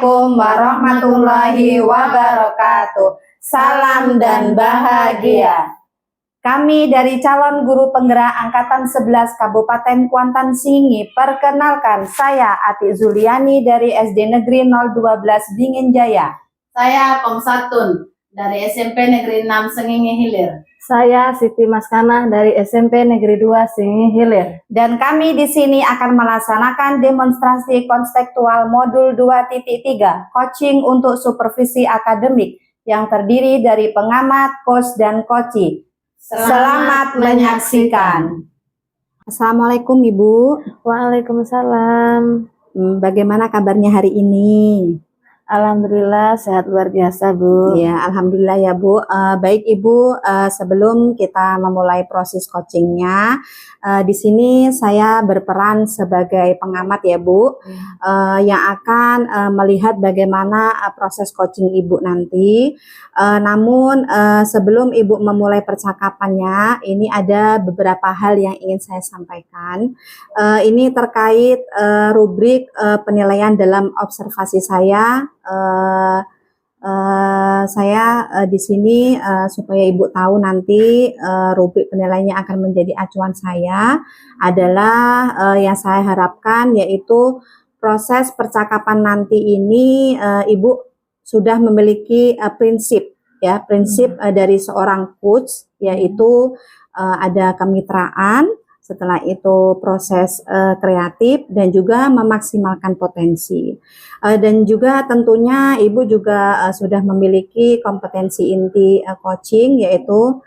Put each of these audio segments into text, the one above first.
Assalamualaikum warahmatullahi wabarakatuh. Salam dan bahagia. Kami dari calon guru penggerak Angkatan 11 Kabupaten Kuantan Singi, perkenalkan saya Ati Zuliani dari SD Negeri 012 Dingin Jaya. Saya Komsatun dari SMP Negeri 6 Sengingi Hilir. Saya Siti Maskana dari SMP Negeri 2 Singi Hilir. Dan kami di sini akan melaksanakan demonstrasi konstekstual modul 2.3 coaching untuk supervisi akademik yang terdiri dari pengamat, coach, dan coachee. Selamat menyaksikan. Assalamualaikum Ibu. Waalaikumsalam. Bagaimana kabarnya hari ini? Alhamdulillah sehat luar biasa Bu. Ya, alhamdulillah ya Bu. Baik Ibu, sebelum kita memulai proses coachingnya, di sini saya berperan sebagai pengamat ya Bu, yang akan melihat bagaimana proses coaching Ibu nanti. Namun sebelum Ibu memulai percakapannya, ini ada beberapa hal yang ingin saya sampaikan. Ini terkait rubrik penilaian dalam observasi saya. Saya di sini supaya Ibu tahu nanti rubrik penilaiannya akan menjadi acuan saya adalah yang saya harapkan yaitu proses percakapan nanti ini Ibu sudah memiliki prinsip dari seorang coach, yaitu ada kemitraan. Setelah itu proses kreatif dan juga memaksimalkan potensi. Dan juga tentunya Ibu juga sudah memiliki kompetensi inti coaching, yaitu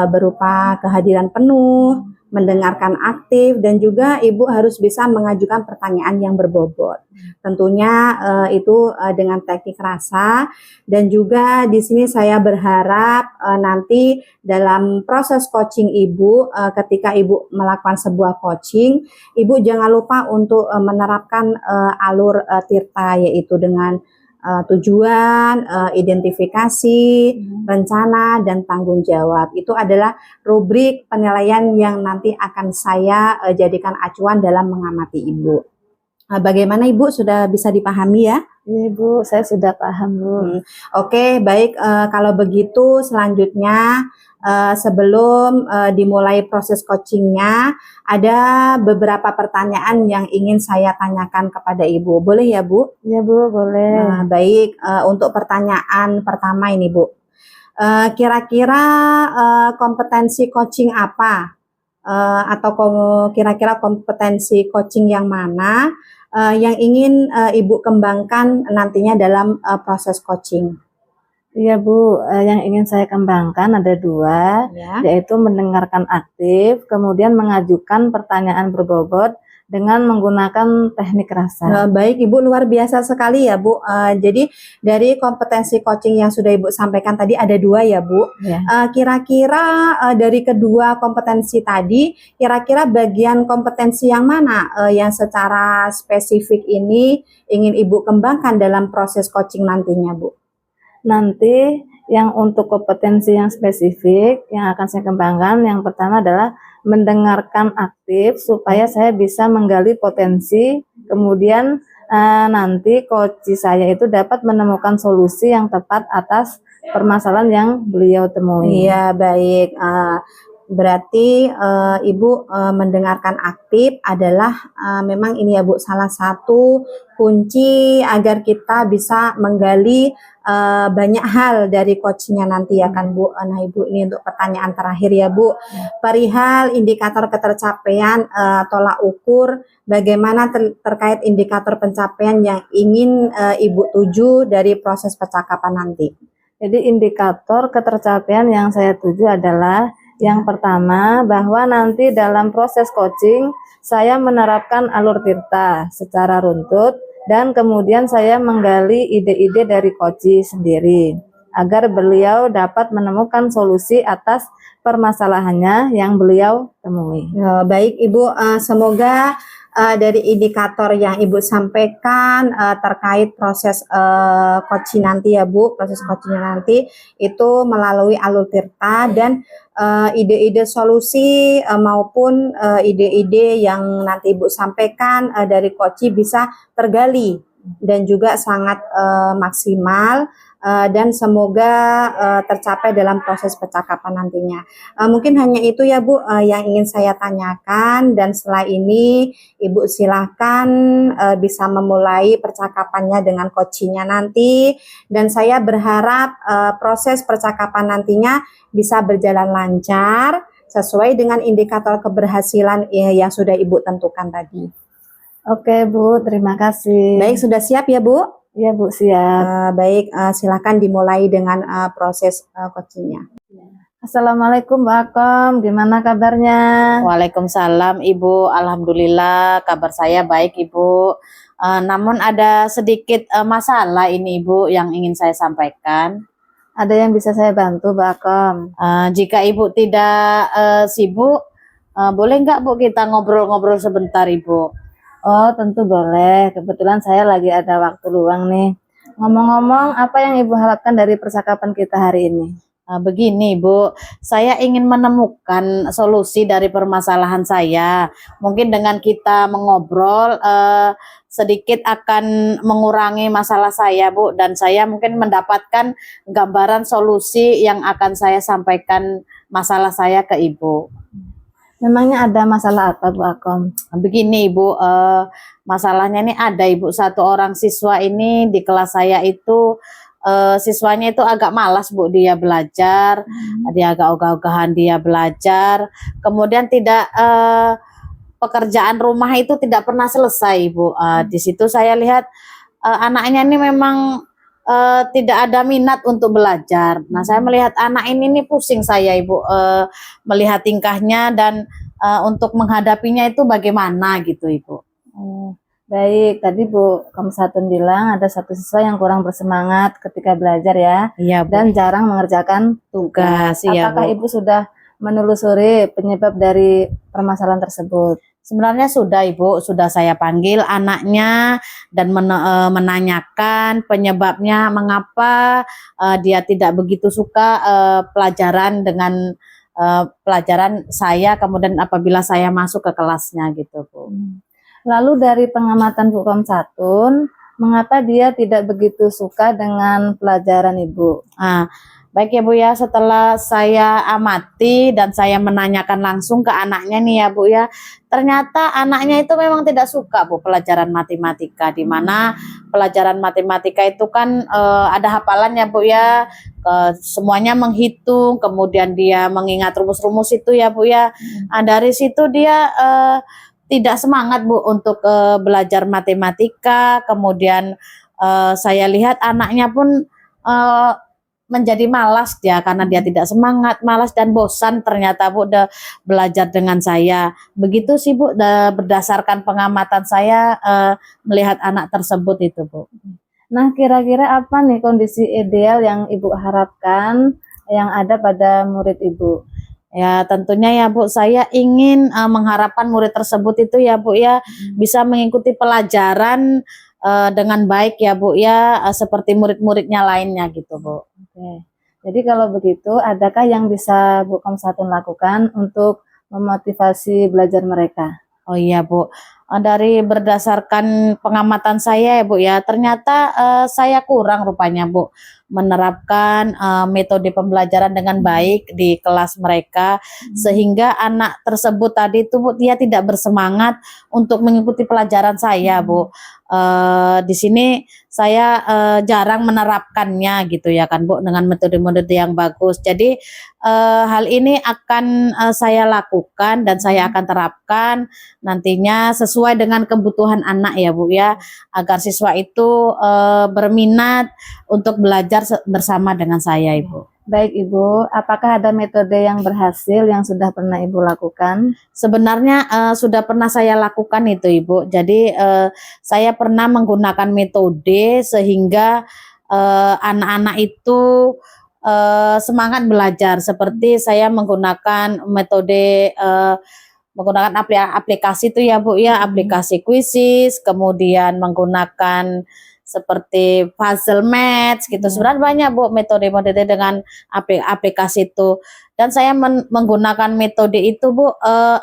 berupa kehadiran penuh, mendengarkan aktif, dan juga Ibu harus bisa mengajukan pertanyaan yang berbobot. Tentunya itu dengan teknik rasa, dan juga di sini saya berharap nanti dalam proses coaching Ibu, ketika Ibu melakukan sebuah coaching, Ibu jangan lupa untuk menerapkan alur tirta, yaitu dengan tujuan, identifikasi, rencana, dan tanggung jawab. Itu adalah rubrik penilaian yang nanti akan saya jadikan acuan dalam mengamati Ibu. Bagaimana Ibu, sudah bisa dipahami ya? Iya Bu, saya sudah paham Bu. Oke, baik. Kalau begitu selanjutnya sebelum dimulai proses coachingnya, ada beberapa pertanyaan yang ingin saya tanyakan kepada Ibu. Boleh ya Bu? Iya Bu, boleh. Nah, baik. Untuk pertanyaan pertama ini Bu, kira-kira kompetensi coaching apa? Atau kira-kira kompetensi coaching yang mana yang ingin Ibu kembangkan nantinya dalam proses coaching? Iya Bu, yang ingin saya kembangkan ada dua, yaitu mendengarkan aktif, kemudian mengajukan pertanyaan berbobot dengan menggunakan teknik rasa. Baik Ibu, luar biasa sekali ya Bu. Jadi dari kompetensi coaching yang sudah Ibu sampaikan tadi ada dua ya Bu. Kira-kira dari kedua kompetensi tadi, kira-kira bagian kompetensi yang mana yang secara spesifik ini ingin Ibu kembangkan dalam proses coaching nantinya Bu? Nanti yang untuk kompetensi yang spesifik yang akan saya kembangkan, yang pertama adalah mendengarkan aktif supaya saya bisa menggali potensi, kemudian nanti coach saya itu dapat menemukan solusi yang tepat atas permasalahan yang beliau temui. Iya, baik. Berarti Ibu mendengarkan aktif adalah memang ini ya Bu, salah satu kunci agar kita bisa menggali banyak hal dari coachnya nanti ya kan Bu. Nah Ibu, ini untuk pertanyaan terakhir ya Bu, perihal indikator ketercapaian tolak ukur, bagaimana terkait indikator pencapaian yang ingin Ibu tuju dari proses percakapan nanti? Jadi indikator ketercapaian yang saya tuju adalah yang pertama, bahwa nanti dalam proses coaching saya menerapkan alur tirta secara runtut, dan kemudian saya menggali ide-ide dari coach sendiri agar beliau dapat menemukan solusi atas permasalahannya yang beliau temui. Baik Ibu, semoga dari indikator yang Ibu sampaikan terkait proses coaching nanti ya Bu, proses coachingnya nanti itu melalui alur tirta, dan ide-ide solusi maupun ide-ide yang nanti Ibu sampaikan dari coach bisa tergali dan juga sangat maksimal, dan semoga tercapai dalam proses percakapan nantinya. Mungkin hanya itu ya Bu yang ingin saya tanyakan, dan setelah ini Ibu silahkan bisa memulai percakapannya dengan coachingnya nanti, dan saya berharap proses percakapan nantinya bisa berjalan lancar sesuai dengan indikator keberhasilan yang sudah Ibu tentukan tadi. Oke Bu, terima kasih. Baik, sudah siap ya Bu? Iya Bu, siap. Baik, silakan dimulai dengan proses coachingnya. Assalamualaikum Mbak Akom, gimana kabarnya? Waalaikumsalam Ibu, alhamdulillah kabar saya baik Ibu. Namun ada sedikit masalah ini Ibu yang ingin saya sampaikan. Ada yang bisa saya bantu Mbak Akom? Jika Ibu tidak sibuk, boleh nggak Bu kita ngobrol-ngobrol sebentar Ibu? Oh tentu boleh, kebetulan saya lagi ada waktu luang nih. Ngomong-ngomong, apa yang Ibu harapkan dari percakapan kita hari ini? Begini Bu, saya ingin menemukan solusi dari permasalahan saya. Mungkin dengan kita mengobrol sedikit akan mengurangi masalah saya Bu, dan saya mungkin mendapatkan gambaran solusi yang akan saya sampaikan masalah saya ke Ibu. Memangnya ada masalah apa Bu Akom? Begini Ibu, masalahnya ini ada Ibu, satu orang siswa ini di kelas saya itu siswanya itu agak malas Bu, dia belajar, dia agak ogah-ogahan dia belajar, kemudian tidak pekerjaan rumah itu tidak pernah selesai Ibu. Di situ saya lihat anaknya ini memang tidak ada minat untuk belajar. Nah, saya melihat anak ini nih pusing saya Ibu, melihat tingkahnya dan untuk menghadapinya itu bagaimana gitu Ibu. Baik, tadi Bu Kamsatun bilang ada satu siswa yang kurang bersemangat ketika belajar ya, Iya Bu. dan jarang mengerjakan tugas. Iya, Apakah Bu. Ibu sudah menelusuri penyebab dari permasalahan tersebut? Sebenarnya sudah Ibu, sudah saya panggil anaknya dan menanyakan penyebabnya mengapa dia tidak begitu suka pelajaran dengan pelajaran saya, kemudian apabila saya masuk ke kelasnya gitu Bu. Lalu dari pengamatan Bu Kamsatun, mengapa dia tidak begitu suka dengan pelajaran Ibu? Baik ya Bu ya, setelah saya amati dan saya menanyakan langsung ke anaknya nih ya Bu ya, ternyata anaknya itu memang tidak suka Bu pelajaran matematika, di mana pelajaran matematika itu kan ada hafalannya Bu ya, semuanya menghitung, kemudian dia mengingat rumus-rumus itu ya Bu ya. Dari situ dia tidak semangat Bu untuk belajar matematika, kemudian saya lihat anaknya pun menjadi malas dia karena dia tidak semangat, malas dan bosan ternyata Bu belajar dengan saya. Begitu sih Bu, berdasarkan pengamatan saya melihat anak tersebut itu Bu. Nah, kira-kira apa nih kondisi ideal yang Ibu harapkan yang ada pada murid Ibu? Ya tentunya ya Bu, saya ingin mengharapkan murid tersebut itu ya Bu ya bisa mengikuti pelajaran dengan baik ya Bu ya, seperti murid-muridnya lainnya gitu Bu. Oke. Jadi kalau begitu, adakah yang bisa Bu Kamsatun lakukan untuk memotivasi belajar mereka? Oh iya Bu, dari berdasarkan pengamatan saya ya Bu ya, ternyata saya kurang rupanya Bu menerapkan metode pembelajaran dengan baik di kelas mereka, sehingga anak tersebut tadi itu Bu, dia tidak bersemangat untuk mengikuti pelajaran saya Bu. Di sini saya jarang menerapkannya gitu ya kan Bu, dengan metode-metode yang bagus. Jadi hal ini akan saya lakukan dan saya akan terapkan nantinya sesuai dengan kebutuhan anak ya Bu ya, agar siswa itu berminat untuk belajar bersama dengan saya Ibu. Baik Ibu, apakah ada metode yang berhasil yang sudah pernah Ibu lakukan? Sebenarnya sudah pernah saya lakukan itu Ibu. Jadi saya pernah menggunakan metode sehingga anak-anak itu semangat belajar. Seperti saya menggunakan metode menggunakan aplikasi itu ya Bu ya, aplikasi Quizizz, kemudian menggunakan seperti puzzle match gitu. Sebenarnya banyak Bu metode-metode dengan aplikasi itu. Dan saya menggunakan metode itu Bu,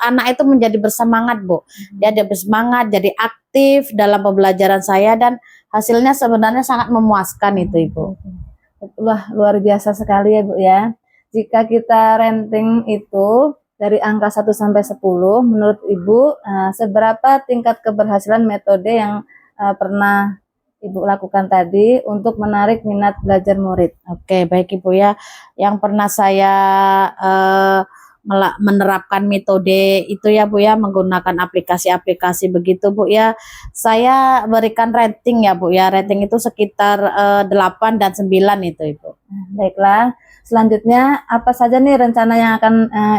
anak itu menjadi bersemangat Bu. Dia bersemangat, jadi aktif dalam pembelajaran saya, dan hasilnya sebenarnya sangat memuaskan itu Ibu. Wah, luar biasa sekali ya Bu ya. Jika kita ranking itu dari angka 1 sampai 10, menurut Ibu seberapa tingkat keberhasilan metode yang pernah Ibu lakukan tadi untuk menarik minat belajar murid? Oke, baik Ibu ya. Yang pernah saya menerapkan metode itu ya Bu ya, menggunakan aplikasi-aplikasi begitu Bu ya. Saya berikan rating ya Bu ya. Rating itu sekitar 8 dan 9 itu Ibu. Baiklah, selanjutnya apa saja nih rencana yang akan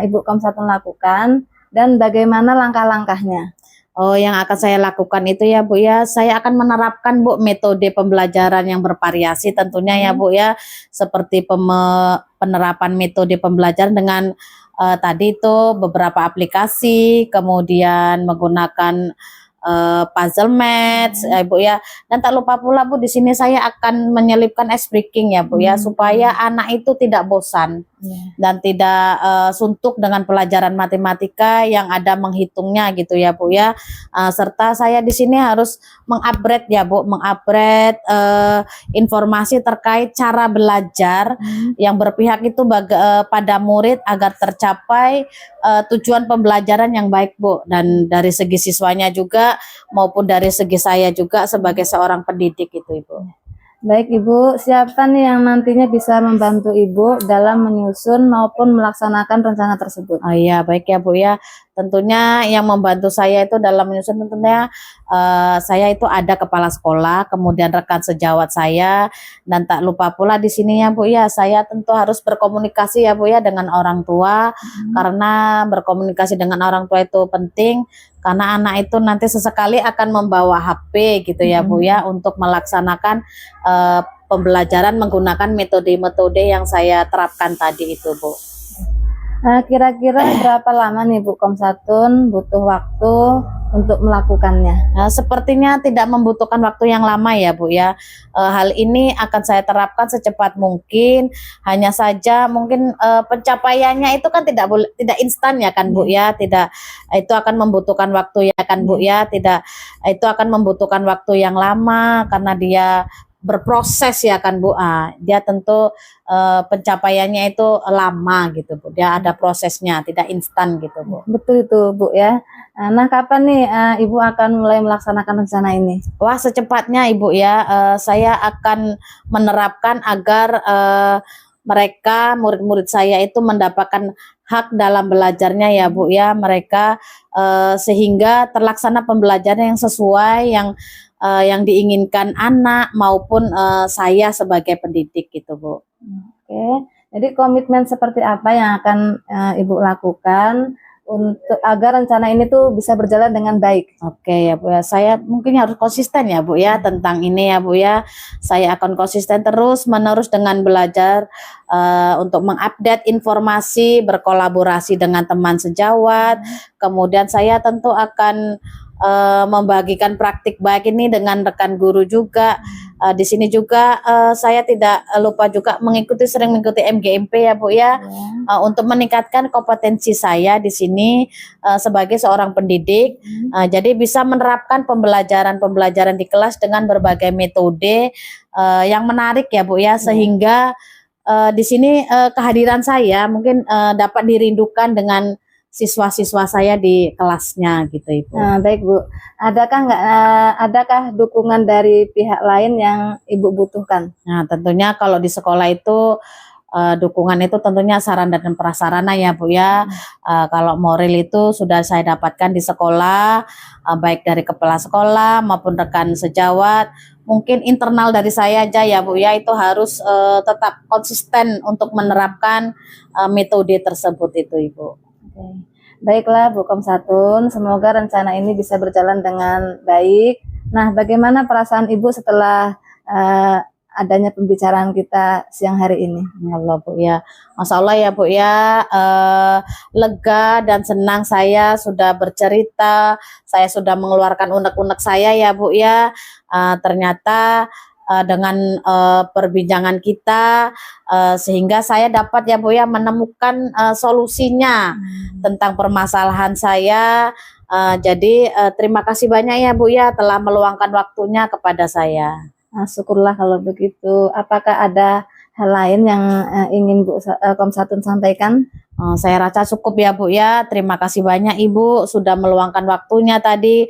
Ibu Komsatun lakukan dan bagaimana langkah-langkahnya? Oh, yang akan saya lakukan itu ya Bu ya, saya akan menerapkan Bu metode pembelajaran yang bervariasi tentunya ya Bu ya, seperti penerapan metode pembelajaran dengan tadi itu beberapa aplikasi, kemudian menggunakan puzzle match Ibu ya. Dan tak lupa pula Bu, di sini saya akan menyelipkan ice breaking ya Bu ya, supaya anak itu tidak bosan dan tidak suntuk dengan pelajaran matematika yang ada menghitungnya gitu ya Bu ya. Serta saya di sini harus mengupgrade ya Bu, mengupgrade informasi terkait cara belajar yang berpihak itu pada murid agar tercapai tujuan pembelajaran yang baik Bu, dan dari segi siswanya juga maupun dari segi saya juga sebagai seorang pendidik itu Ibu. Baik Ibu, siapa nih yang nantinya bisa membantu Ibu dalam menyusun maupun melaksanakan rencana tersebut? Oh iya, baik ya Bu ya. Tentunya yang membantu saya itu dalam menyusun tentunya saya itu ada kepala sekolah, kemudian rekan sejawat saya, dan tak lupa pula di sini ya Bu ya, saya tentu harus berkomunikasi ya Bu ya dengan orang tua, karena berkomunikasi dengan orang tua itu penting, karena anak itu nanti sesekali akan membawa HP gitu ya Bu ya, untuk melaksanakan pembelajaran menggunakan metode-metode yang saya terapkan tadi itu Bu. Kira-kira berapa lama nih Bu Komsatun butuh waktu untuk melakukannya? Sepertinya tidak membutuhkan waktu yang lama ya Bu ya. Hal ini akan saya terapkan secepat mungkin. Hanya saja mungkin pencapaiannya itu kan tidak instan ya kan Bu ya. Tidak, itu akan membutuhkan waktu ya kan Bu ya. Tidak, itu akan membutuhkan waktu yang lama karena dia berproses ya kan Bu. Dia tentu pencapaiannya itu lama gitu Bu. Dia ada prosesnya, tidak instan gitu Bu. Betul itu Bu ya. Nah, kapan nih Ibu akan mulai melaksanakan rencana ini? Wah, secepatnya Ibu ya. Saya akan menerapkan agar mereka, murid-murid saya itu mendapatkan hak dalam belajarnya ya Bu ya. Mereka sehingga terlaksana pembelajaran yang sesuai, yang diinginkan anak maupun saya sebagai pendidik gitu Bu. Oke, jadi komitmen seperti apa yang akan Ibu lakukan untuk agar rencana ini tuh bisa berjalan dengan baik? Oke ya Bu ya, saya mungkin harus konsisten ya Bu ya tentang ini ya Bu ya. Saya akan konsisten terus menerus dengan belajar untuk mengupdate informasi, berkolaborasi dengan teman sejawat. Kemudian saya tentu akan membagikan praktik baik ini dengan rekan guru juga. Di sini juga saya tidak lupa juga sering mengikuti MGMP ya Bu ya, untuk meningkatkan kompetensi saya di sini sebagai seorang pendidik. Jadi bisa menerapkan pembelajaran di kelas dengan berbagai metode yang menarik ya Bu ya, sehingga di sini kehadiran saya mungkin dapat dirindukan dengan siswa-siswa saya di kelasnya gitu Ibu. Nah, baik Bu. Adakah dukungan dari pihak lain yang Ibu butuhkan? Nah, tentunya kalau di sekolah itu dukungan itu tentunya saran dan prasarana ya Bu ya. Kalau moral itu sudah saya dapatkan di sekolah, baik dari kepala sekolah maupun rekan sejawat. Mungkin internal dari saya aja ya Bu ya, itu harus tetap konsisten untuk menerapkan metode tersebut itu Ibu. Baiklah Bu Komsatun, semoga rencana ini bisa berjalan dengan baik. Nah, bagaimana perasaan Ibu setelah adanya pembicaraan kita siang hari ini? Ya Allah Bu ya, Masya Allah ya Bu ya, lega dan senang saya sudah bercerita, saya sudah mengeluarkan unek-unek saya ya Bu ya. Ternyata dengan perbincangan kita sehingga saya dapat ya Bu ya menemukan solusinya tentang permasalahan saya, Jadi terima kasih banyak ya Bu ya telah meluangkan waktunya kepada saya. Nah, syukurlah kalau begitu. Apakah ada hal lain yang ingin Bu Komsatun sampaikan? Saya rasa cukup ya Bu ya. Terima kasih banyak Ibu sudah meluangkan waktunya tadi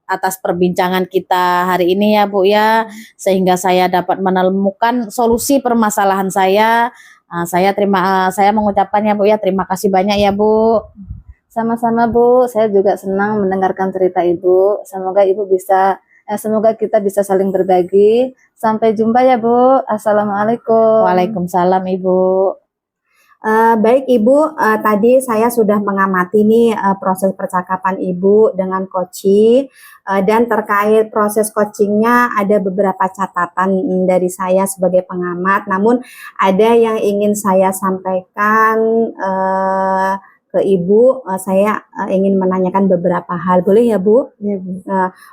atas perbincangan kita hari ini ya Bu ya, sehingga saya dapat menemukan solusi permasalahan saya. Saya mengucapkan ya Bu ya, terima kasih banyak ya Bu. Sama-sama Bu, saya juga senang mendengarkan cerita Ibu. Semoga kita bisa saling berbagi. Sampai jumpa ya Bu. Assalamualaikum. Waalaikumsalam Ibu. Baik Ibu, tadi saya sudah mengamati nih proses percakapan Ibu dengan coaching, dan terkait proses coachingnya ada beberapa catatan dari saya sebagai pengamat. Namun ada yang ingin saya sampaikan ke Ibu. Saya ingin menanyakan beberapa hal, boleh ya Bu? Ya, Bu.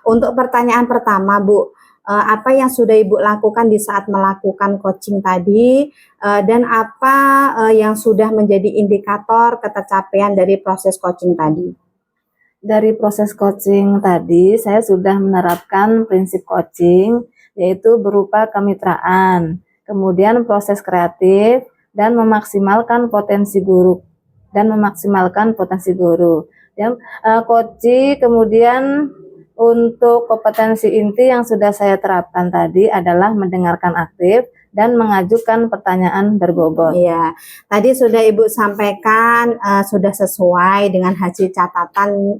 Untuk pertanyaan pertama Bu, apa yang sudah Ibu lakukan di saat melakukan coaching tadi, dan apa yang sudah menjadi indikator ketercapaian dari proses coaching tadi? Dari proses coaching tadi, saya sudah menerapkan prinsip coaching, yaitu berupa kemitraan, kemudian proses kreatif, dan memaksimalkan potensi guru. Dan coaching kemudian untuk kompetensi inti yang sudah saya terapkan tadi adalah mendengarkan aktif dan mengajukan pertanyaan berbobot. Iya, tadi sudah Ibu sampaikan sudah sesuai dengan hasil catatan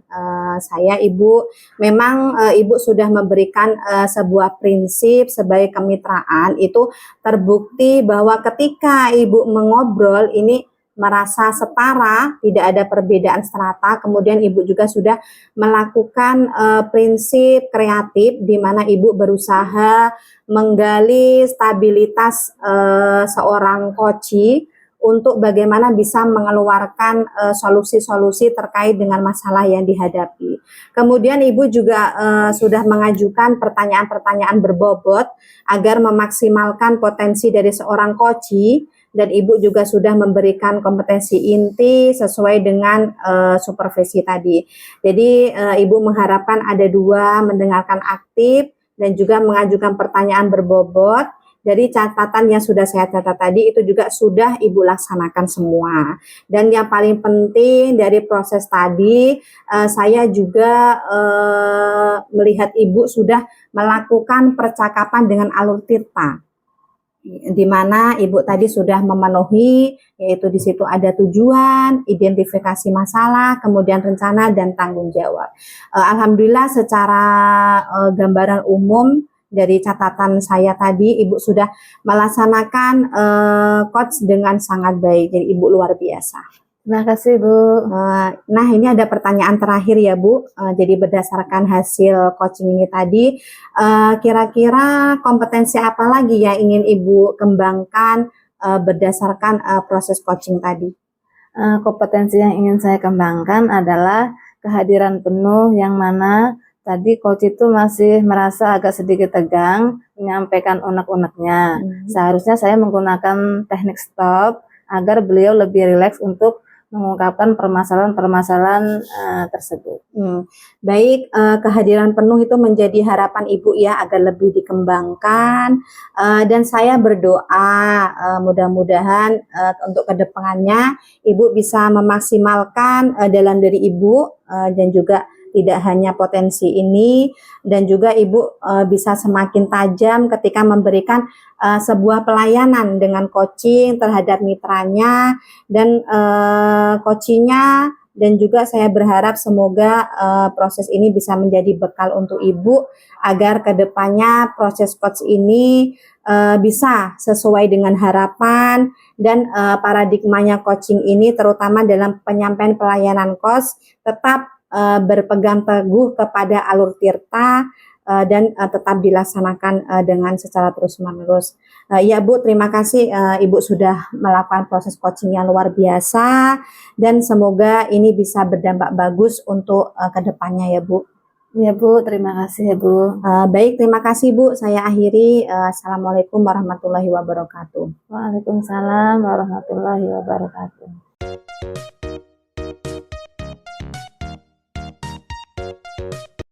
saya Ibu. Memang Ibu sudah memberikan sebuah prinsip sebagai kemitraan, itu terbukti bahwa ketika Ibu mengobrol ini merasa setara, tidak ada perbedaan strata. Kemudian Ibu juga sudah melakukan prinsip kreatif di mana Ibu berusaha menggali stabilitas seorang coach untuk bagaimana bisa mengeluarkan solusi-solusi terkait dengan masalah yang dihadapi. Kemudian Ibu juga sudah mengajukan pertanyaan-pertanyaan berbobot agar memaksimalkan potensi dari seorang coach, dan Ibu juga sudah memberikan kompetensi inti sesuai dengan supervisi tadi. Jadi Ibu mengharapkan ada dua, mendengarkan aktif dan juga mengajukan pertanyaan berbobot. Dari catatan yang sudah saya catat tadi itu juga sudah Ibu laksanakan semua. Dan yang paling penting dari proses tadi, saya juga melihat Ibu sudah melakukan percakapan dengan alur tirta, di mana Ibu tadi sudah memenuhi, yaitu di situ ada tujuan, identifikasi masalah, kemudian rencana dan tanggung jawab. Alhamdulillah secara gambaran umum dari catatan saya tadi Ibu sudah melaksanakan coach dengan sangat baik. Jadi Ibu luar biasa. Terima kasih Bu. Nah ini ada pertanyaan terakhir ya Bu. Jadi berdasarkan hasil coaching ini tadi, kira-kira kompetensi apa lagi yang ingin Ibu kembangkan berdasarkan proses coaching tadi? Kompetensi yang ingin saya kembangkan adalah kehadiran penuh, yang mana tadi coach itu masih merasa agak sedikit tegang menyampaikan unek-uneknya. Seharusnya saya menggunakan teknik stop agar beliau lebih rileks untuk mengungkapkan permasalahan-permasalahan tersebut. Baik, kehadiran penuh itu menjadi harapan Ibu ya agar lebih dikembangkan, dan saya berdoa mudah-mudahan untuk kedepannya Ibu bisa memaksimalkan dalam diri Ibu, dan juga tidak hanya potensi ini, dan juga Ibu bisa semakin tajam ketika memberikan sebuah pelayanan dengan coaching terhadap mitranya dan coachingnya. Dan juga saya berharap semoga proses ini bisa menjadi bekal untuk Ibu agar kedepannya proses coach ini bisa sesuai dengan harapan, dan paradigmanya coaching ini terutama dalam penyampaian pelayanan coach tetap berpegang teguh kepada alur tirta dan tetap dilaksanakan dengan secara terus-menerus. Ya Bu, terima kasih Ibu sudah melakukan proses coaching yang luar biasa, dan semoga ini bisa berdampak bagus untuk kedepannya ya Bu. Ya Bu, terima kasih ya Bu. Baik, terima kasih Bu. Saya akhiri. Assalamualaikum warahmatullahi wabarakatuh. Waalaikumsalam warahmatullahi wabarakatuh.